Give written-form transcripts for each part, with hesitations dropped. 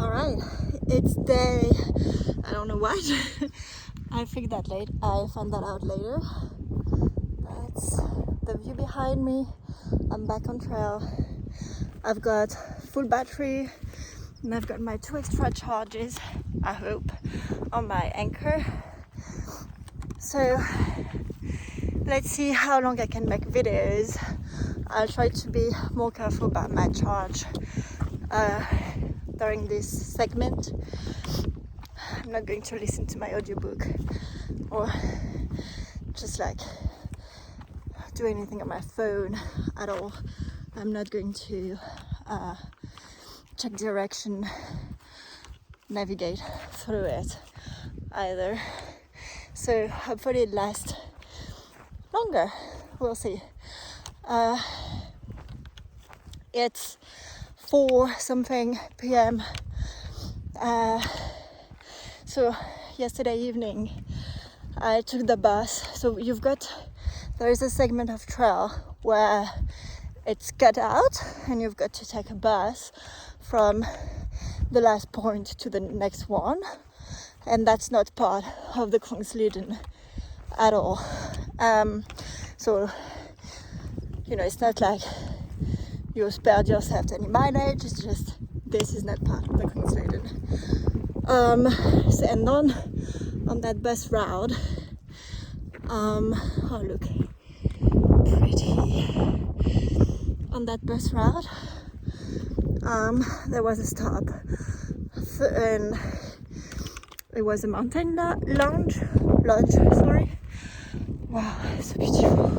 Alright, it's day, I don't know what, I figured that late, I found that out later. That's the view behind me. I'm back on trail. I've got full battery and I've got my 2 extra charges, I hope, on my anchor. So let's see how long I can make videos. I'll try to be more careful about my charge during this segment. I'm not going to listen to my audiobook or just like do anything on my phone at all. I'm not going to check direction, navigate through it either. So hopefully it lasts longer. We'll see. It's 4 something p.m. So yesterday evening I took the bus. So there is a segment of trail where it's cut out and you've got to take a bus from the last point to the next one, and that's not part of the Kungsleden at all. So it's not like you spared yourself any mileage, it's just this is not part of the Kungsleden. And on that bus route, oh look, pretty. On that bus route, there was a stop, and it was a mountain lodge. Sorry. Wow, so beautiful.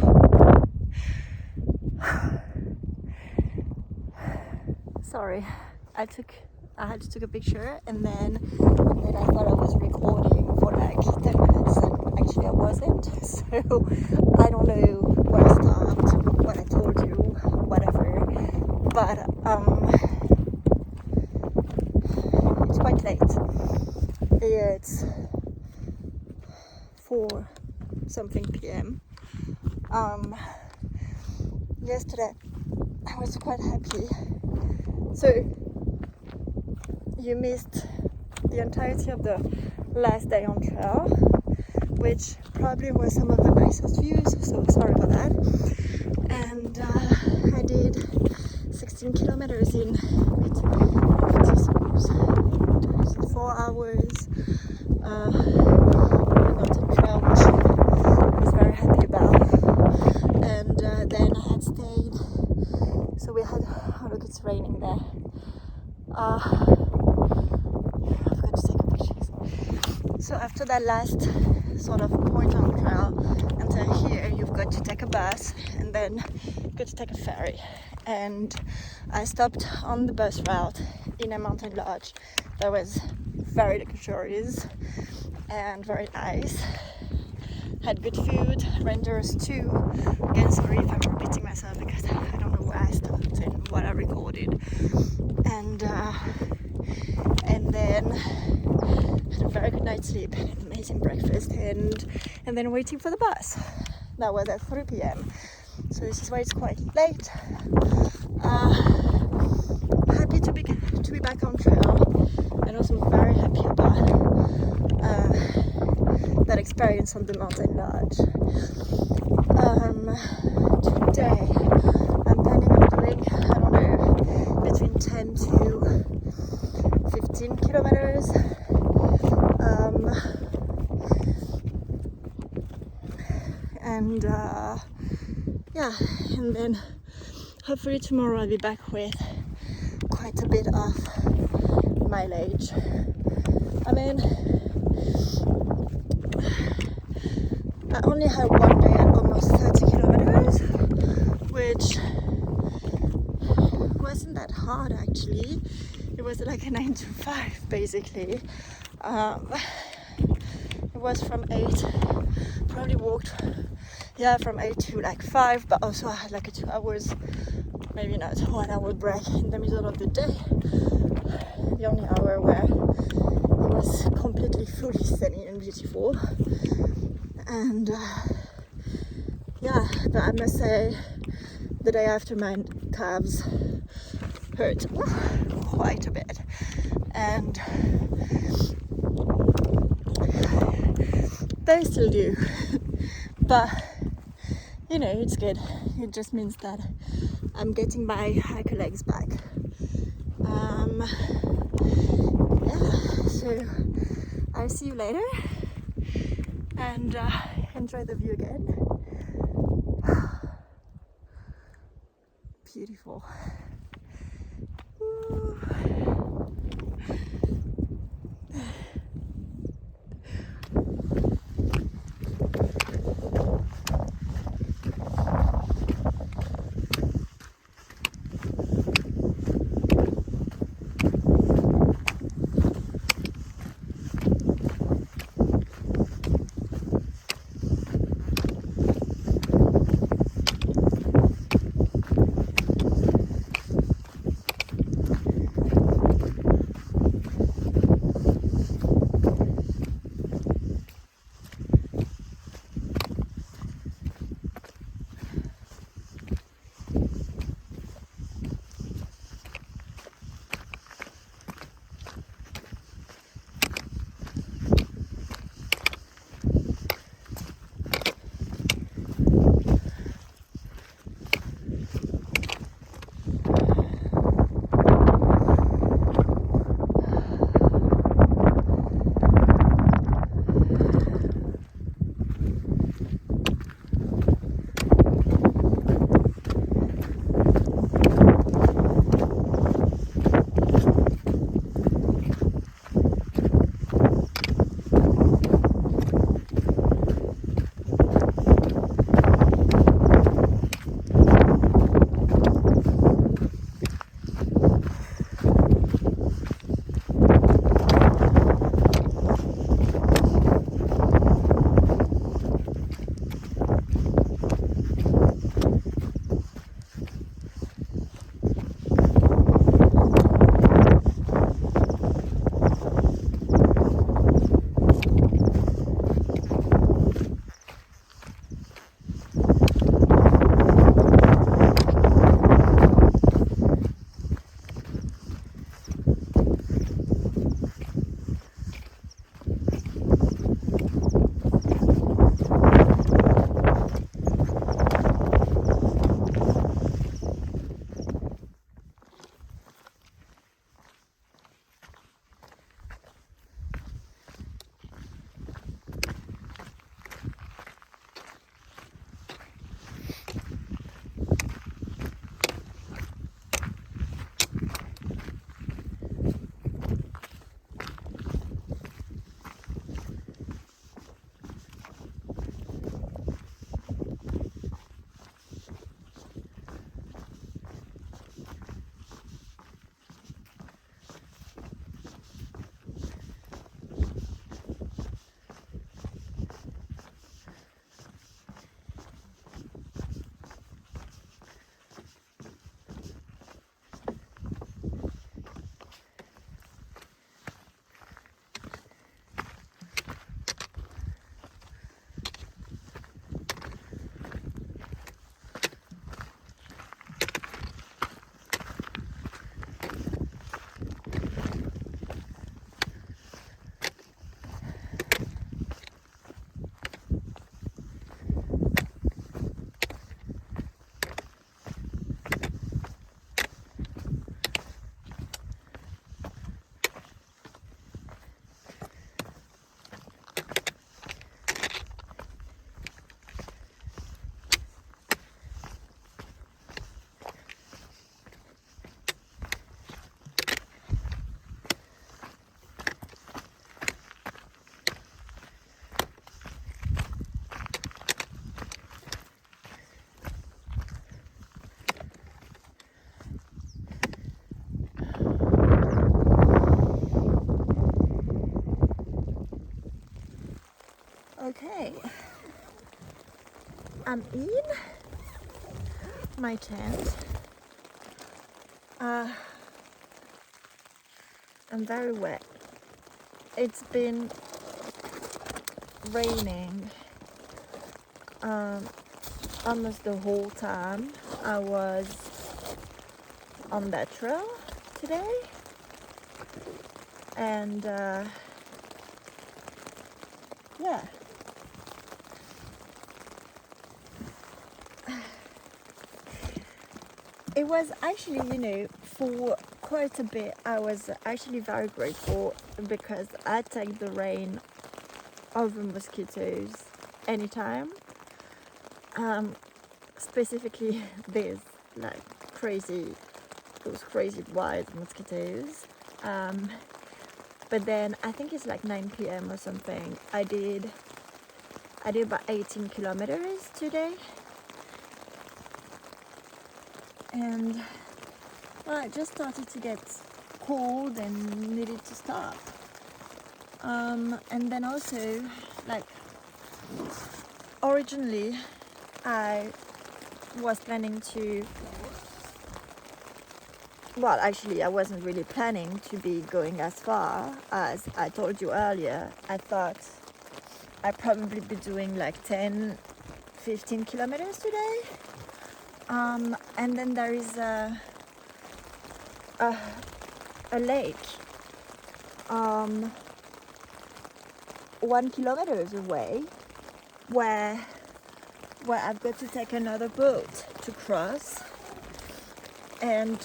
Sorry, I had to take a picture and then I thought I was recording for like 10 minutes and actually I wasn't. So I don't know where I stopped, what I told you, whatever. But it's quite late. It's 4 something p.m. Yesterday I was quite happy. So you missed the entirety of the last day on trail, which probably was some of the nicest views, so sorry about that. And I did 16 kilometers in 4 hours. Mountain trail, which I was very happy about. And then I had stayed. So we had, oh look, it's raining there. I've got to take a picture. So after that last sort of point on trail until here, you've got to take a bus and then you've got to take a ferry. And I stopped on the bus route in a mountain lodge that was very luxurious and very nice. Had good food, rangers too. Again, sorry if I'm repeating myself because I don't know where I stopped and what I recorded. And then had a very good night's sleep, an amazing breakfast, and then waiting for the bus. That was at 3 p.m. So this is why it's quite late. Happy to be back on trail, and also very happy about that experience on the mountain lodge. Today I'm planning on doing, I don't know, between 10 to 15 kilometers. And then hopefully tomorrow I'll be back with quite a bit of mileage. I mean, I only had one day at almost 30 kilometers, which wasn't that hard actually. It was like a 9 to 5 basically. It was from 8, probably walked from 8 to like 5, but also I had like a 2 hours, maybe not 1 hour break in the middle of the day. The only hour where it was completely fully sunny and beautiful. And but I must say the day after my calves hurt quite a bit, and they still do. But you know, it's good. It just means that I'm getting my hiker legs back. Yeah, so I'll see you later, and enjoy the view again. Beautiful. Ooh. Okay, I'm in my tent. I'm very wet. It's been raining almost the whole time I was on that trail today. And yeah. It was actually, for quite a bit, I was actually very grateful because I take the rain over mosquitoes anytime. Specifically these those crazy wild mosquitoes. But then I think it's like 9 p.m. or something. I did about 18 kilometers today. And well, it just started to get cold and needed to stop. And then also, originally I was planning to, well, actually I wasn't really planning to be going as far. As I told you earlier, I thought I'd probably be doing like 10-15 kilometers today. And then there is a lake 1 kilometer away where I've got to take another boat to cross. And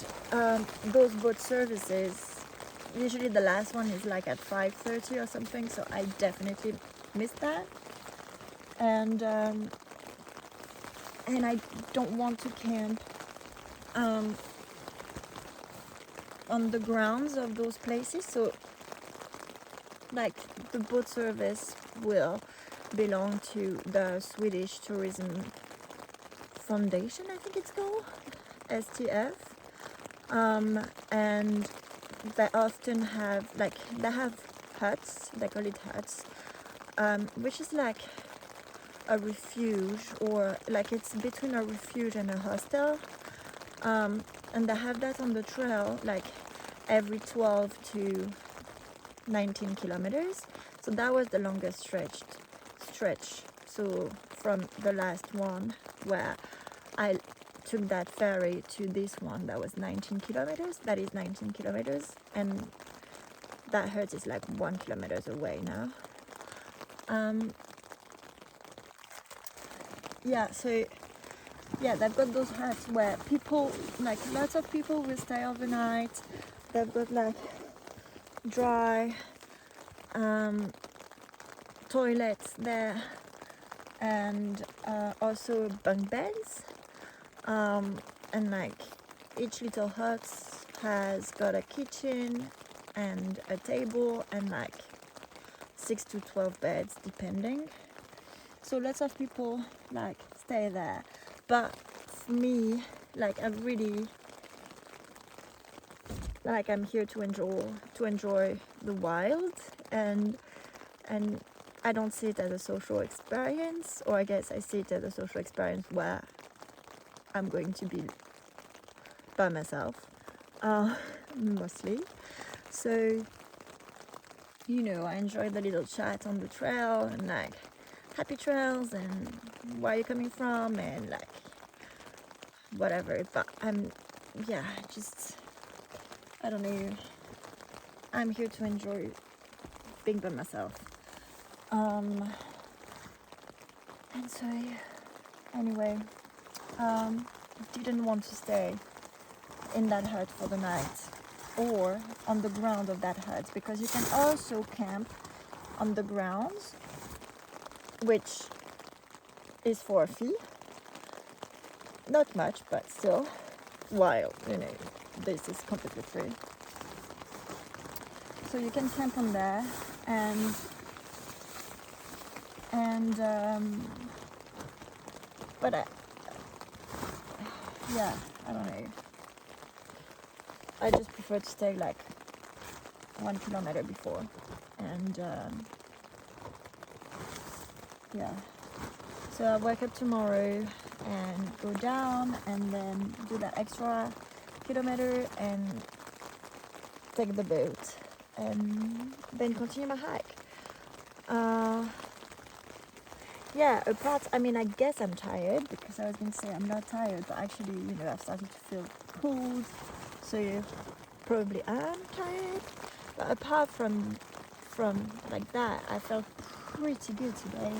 those boat services, usually the last one is like at 5:30 or something, so I definitely missed that. And I don't want to camp on the grounds of those places, so like the boat service will belong to the Swedish Tourism Foundation, I think it's called, STF, and they often have they have huts, they call it huts, which is like a refuge, or like it's between a refuge and a hostel, and they have that on the trail like every 12 to 19 kilometers. So that was the longest stretch. So from the last one where I took that ferry to this one, that was 19 kilometers. That is 19 kilometers, and that hut is like 1 kilometer away now. They've got those huts where people, like lots of people will stay overnight. They've got like dry toilets there, and also bunk beds, and like each little hut has got a kitchen and a table and like 6 to 12 beds depending. So lots of people like stay there, but for me, like I really like, I'm here to enjoy the wild, and I don't see it as a social experience, or I guess I see it as a social experience where I'm going to be by myself, mostly. So, I enjoy the little chat on the trail, and like happy trails, and where you're coming from, and like whatever. But I don't know, I'm here to enjoy being by myself. And so anyway, didn't want to stay in that hut for the night or on the ground of that hut, because you can also camp on the grounds, which is for a fee. Not much, but still, while this is completely free. So you can camp on there, and but I don't know. I just prefer to stay like 1 kilometer before, and so I'll wake up tomorrow and go down, and then do that extra kilometer and take the boat, and then continue my hike. I guess I'm tired, because I was going to say I'm not tired, but actually, I've started to feel cold, so probably I'm tired. But apart from like that, I felt pretty good today,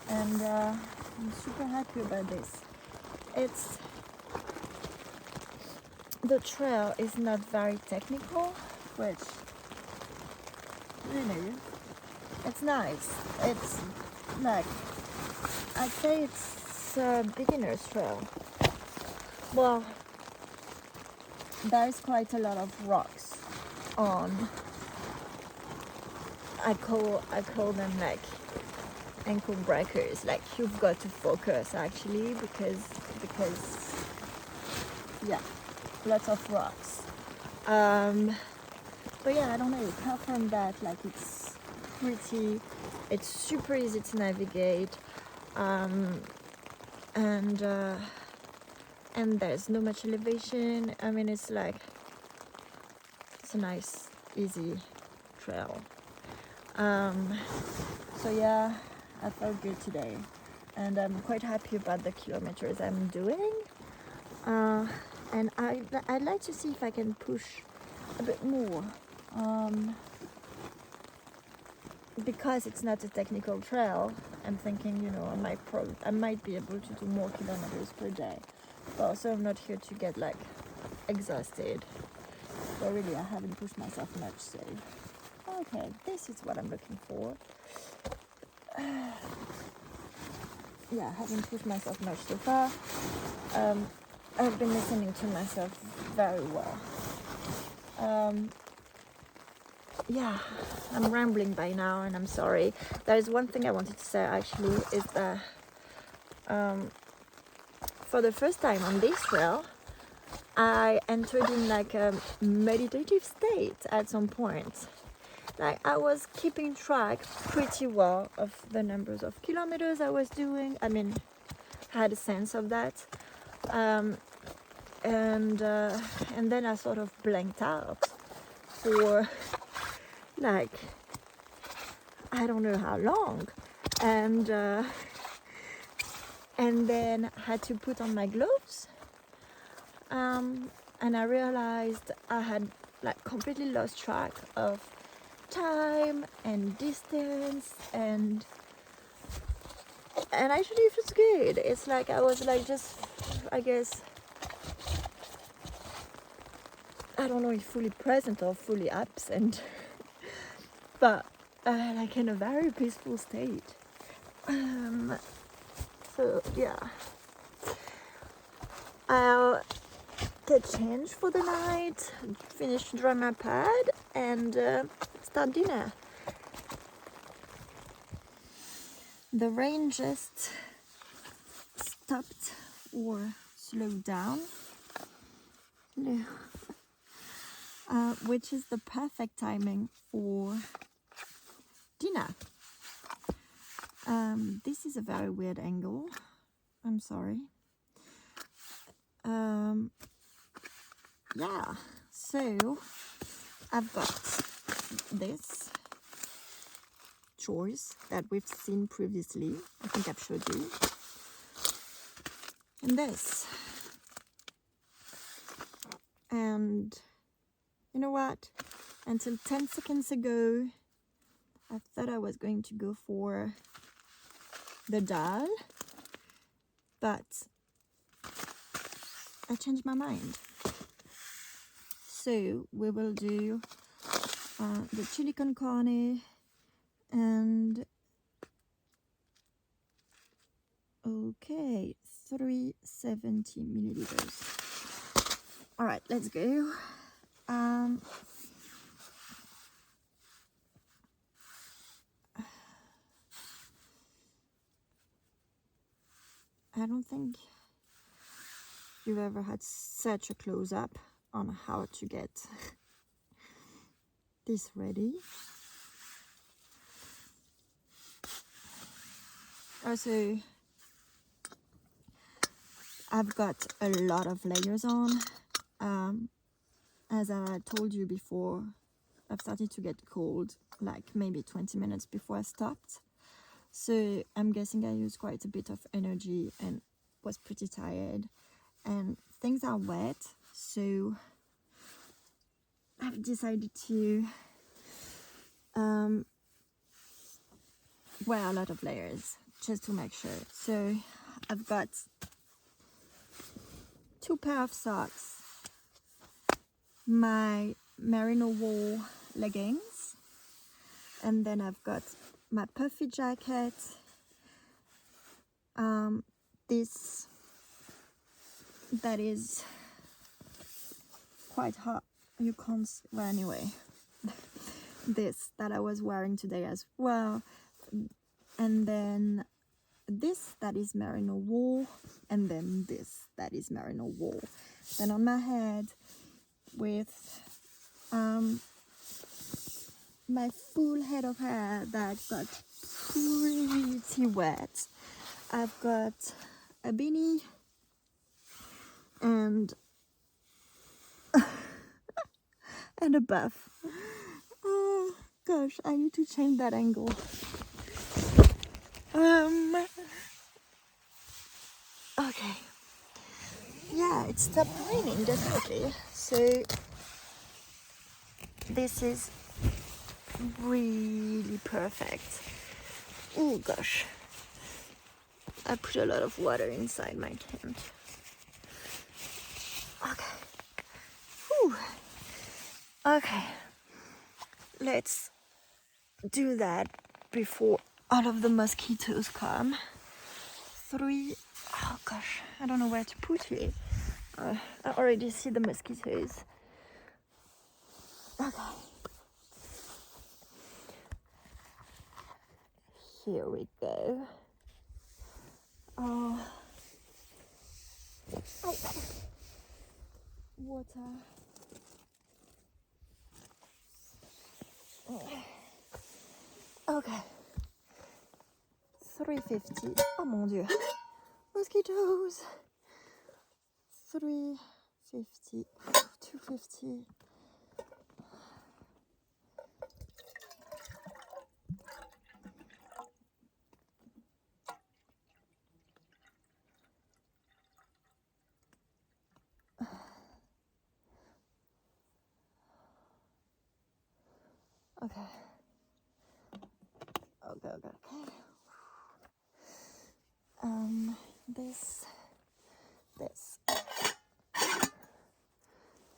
and I'm super happy about this. The trail is not very technical, which, you know, it's nice. It's like, I'd say it's a beginner's trail. Well, there's quite a lot of rocks on. I call them like ankle breakers. Like, you've got to focus actually, because yeah, lots of rocks. But yeah, I don't know, apart from that, like, it's super easy to navigate, and there's no much elevation. I mean, it's a nice, easy trail. So yeah, I felt good today, and I'm quite happy about the kilometers I'm doing. And I'd like to see if I can push a bit more, because it's not a technical trail. I'm thinking, you know, I might be able to do more kilometers per day, but also I'm not here to get like exhausted. But really, I haven't pushed myself much, so okay, this is what I'm looking for. Yeah, I haven't pushed myself much so far. I've been listening to myself very well. Yeah, I'm rambling by now, and I'm sorry. There is one thing I wanted to say actually, is that for the first time on this trail, I entered in like a meditative state at some point. Like, I was keeping track pretty well of the numbers of kilometers I was doing. I mean, I had a sense of that. And then I sort of blanked out for like, I don't know how long, and then I had to put on my gloves, and I realized I had like completely lost track of time and distance, and actually it was good. It's like I was like, just, I guess, I don't know if fully present or fully absent, but like in a very peaceful state. So yeah, I'll get changed for the night, finish to dry my pad, and start dinner. The rain just stopped or slowed down, which is the perfect timing for dinner. This is a very weird angle, I'm sorry. Yeah, so I've got this choice that we've seen previously. I think I've showed you. And this. And you know what? Until 10 seconds ago, I thought I was going to go for the dal, but I changed my mind. So we will do the chili con carne, and okay, 370 milliliters. All right, let's go. I don't think you've ever had such a close-up on how to get this ready. Also, I've got a lot of layers on. As I told you before, I've started to get cold like maybe 20 minutes before I stopped. So I'm guessing I used quite a bit of energy and was pretty tired. And things are wet, so I've decided to wear a lot of layers just to make sure. So I've got 2 pair of socks, my merino wool leggings, and then I've got my puffy jacket, this that is quite hot, you can't, well anyway, this that I was wearing today as well, and then this that is merino wool, and then this that is merino wool. Then on my head with my full head of hair that got pretty wet, I've got a beanie and and a buff. Oh gosh, I need to change that angle. Okay. Yeah, it stopped raining definitely. So this is really perfect. Oh gosh. I put a lot of water inside my tent. Okay. Whew. Okay. Let's do that before all of the mosquitoes come. 3. Oh gosh, I don't know where to put it. I already see the mosquitoes. Okay. Here we go. Oh. Oh. Water. Okay. 350. Oh mon dieu. Mosquitoes. 350. 250. Okay. Okay. This,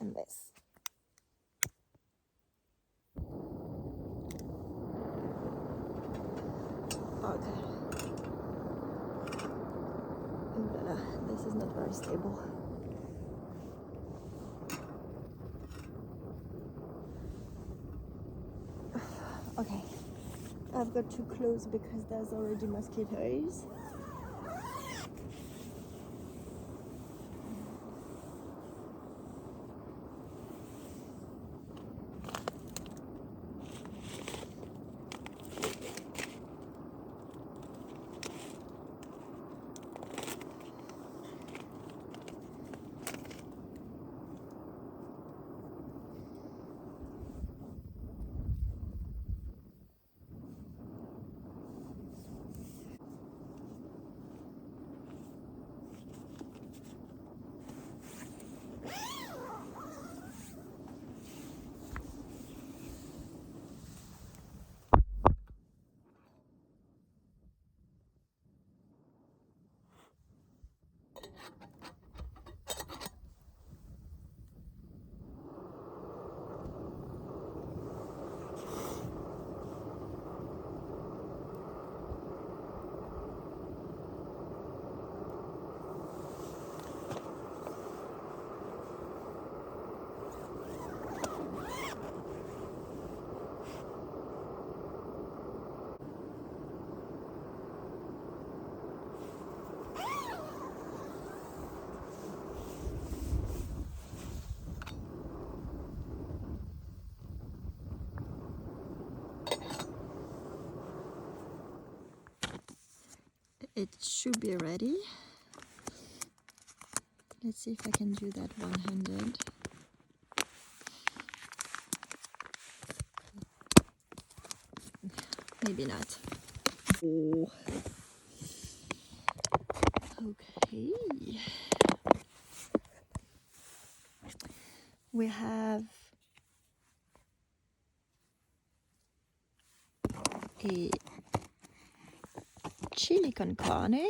and this. Okay. Ooh la la, this is not very stable. Okay. I've got to close because there's already mosquitoes. It should be ready. Let's see if I can do that one-handed. Maybe not. Oh. Okay. We have a chili con carne.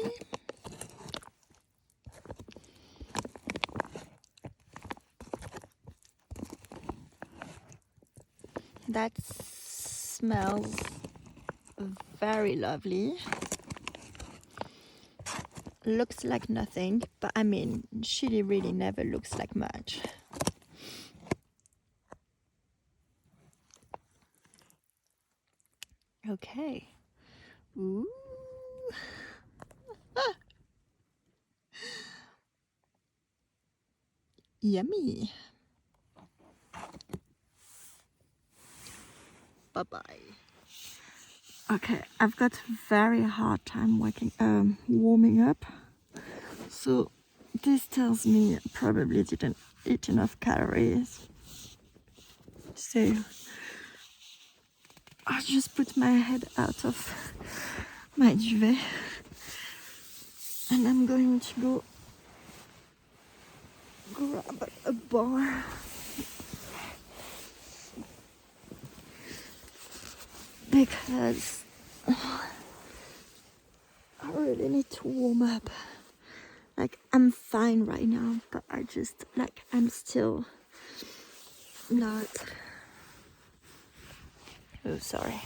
That smells very lovely. Looks like nothing, but I mean, chili really never looks like much. Okay. Ooh. Ah. Yummy. Bye-bye. Okay, I've got a very hard time warming up. So this tells me I probably didn't eat enough calories. So I'll just put my head out of my duvet and I'm going to go grab a bar. Because I really need to warm up. Like, I'm fine right now, but I'm still not. Oh, sorry.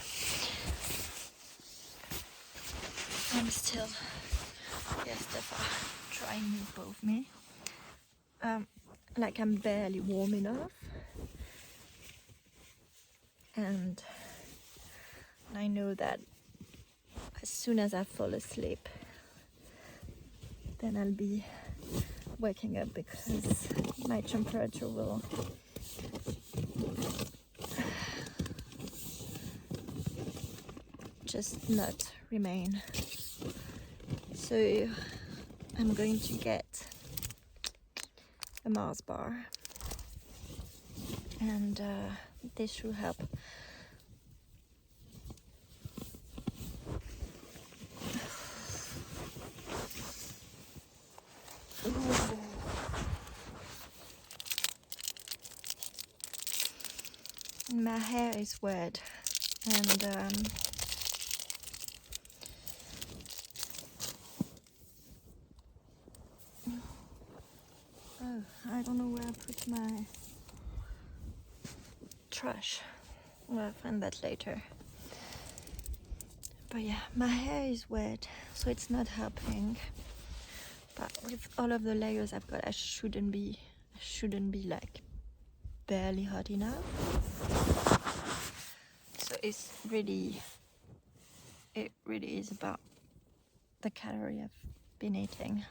I'm still. Yes, Stefan, trying to both me. Like, I'm barely warm enough. And I know that as soon as I fall asleep, then I'll be waking up because my temperature will just not remain. So I'm going to get a Mars bar, and this should help. My hair is wet, and oh, I don't know where I put my trash. I'll find that later. But yeah, my hair is wet, so it's not helping. But with all of the layers I've got, I shouldn't be like barely hot enough. So it really is about the calorie I've been eating.